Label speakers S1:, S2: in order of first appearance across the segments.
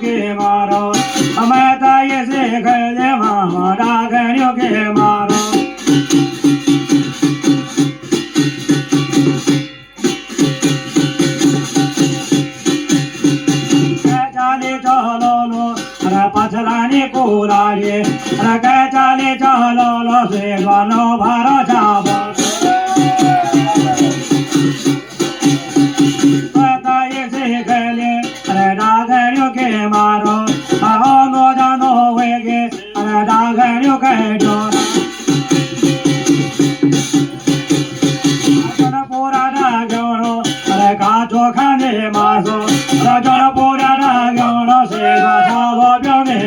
S1: કે મારો અમે તાય શેખ જે મામા ડાઘણ્યો કે મારો ચાલે ચલો લો અરે પાછલાની કોલાડીએ અરે કે ચાલે ચલો લો શેખનો ભારો ચાબો કે મારો આનો જાનો વેગે અને ડાઘણ્યો કહેજો રજણ પોરા ડાઘણો અરે કાચો ખાને માસો રજણ પોરા ડાઘણો છે સાવો બ્યોને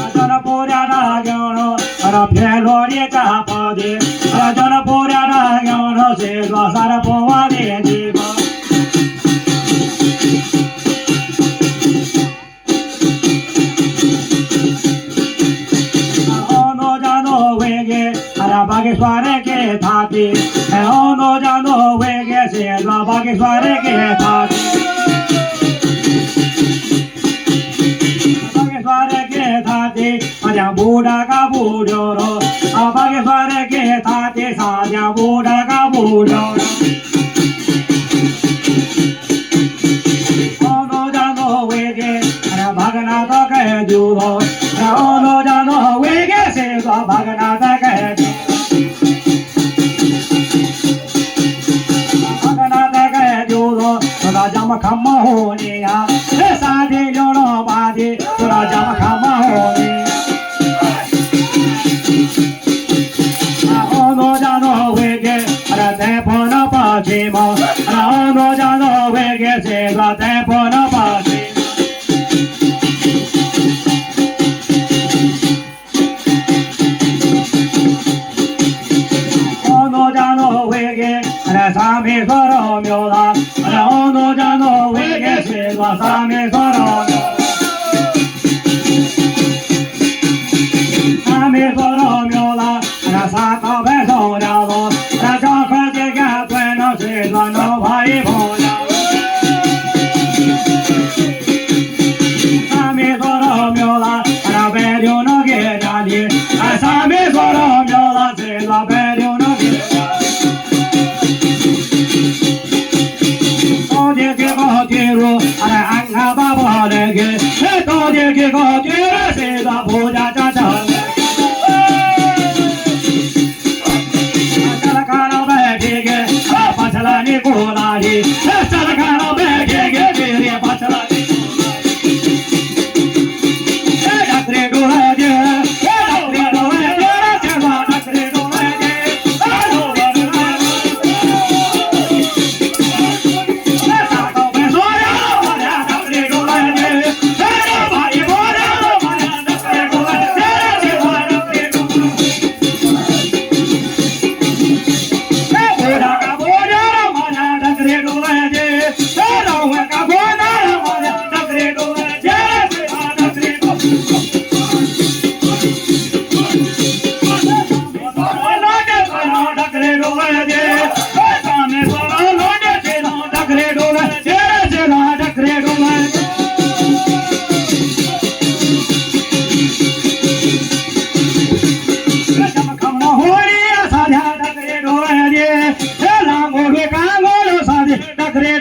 S1: રજણ પોરા ડાઘણો અરે ફેલો રે ચાપો દે રજણ પોરા ડાઘણો છે સાર પોવા દે જીવ बागेश्वरे के थाती ओनो जानो वेगे से बागेश्वरे के थाती बागेश्वरे के थाती आजा बूढ़ा का बूढ़ो रो बागेश्वरे के थाती साजा बूढ़ा का बूढ़ो ओनो जानो वेगे भगना तो कह जूरो ओनो जानो वेगे से भगना तो कह जम खम होने साधे जोड़ो बाधे तुरा जम खम होने ओनो जानो वेगे रते फोन पाछे मो ओनो जानो वेगे से रते फोन पाछे ओनो जानो वेगे सामे स्वरो म्योला ओनो जानो वेगे से सामे स्वरो सामे स्वरो म्योला साका बेसो जालो जाख जगा bueno से नो भाई भोला सामे स्वरो म्योला बेरियो न गे जाली सामे स्वरो म्योला से बेरियो न गे quiero अरे अंगा बाबा लगे तो देखे को तेरे से दा भोजा चाचा चल खाना बैठेगे पछलानी कोलाही चल खाना बैठेगे तेरे पछलानी डकरे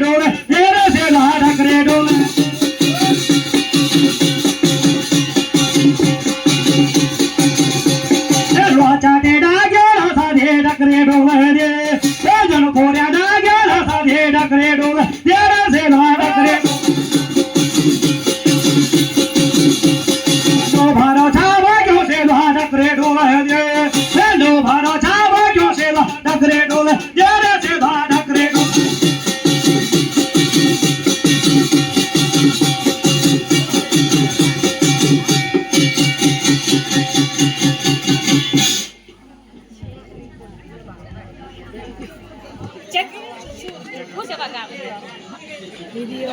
S1: डोले दे डकरे डोले दे चला डकरे डोले दे
S2: Video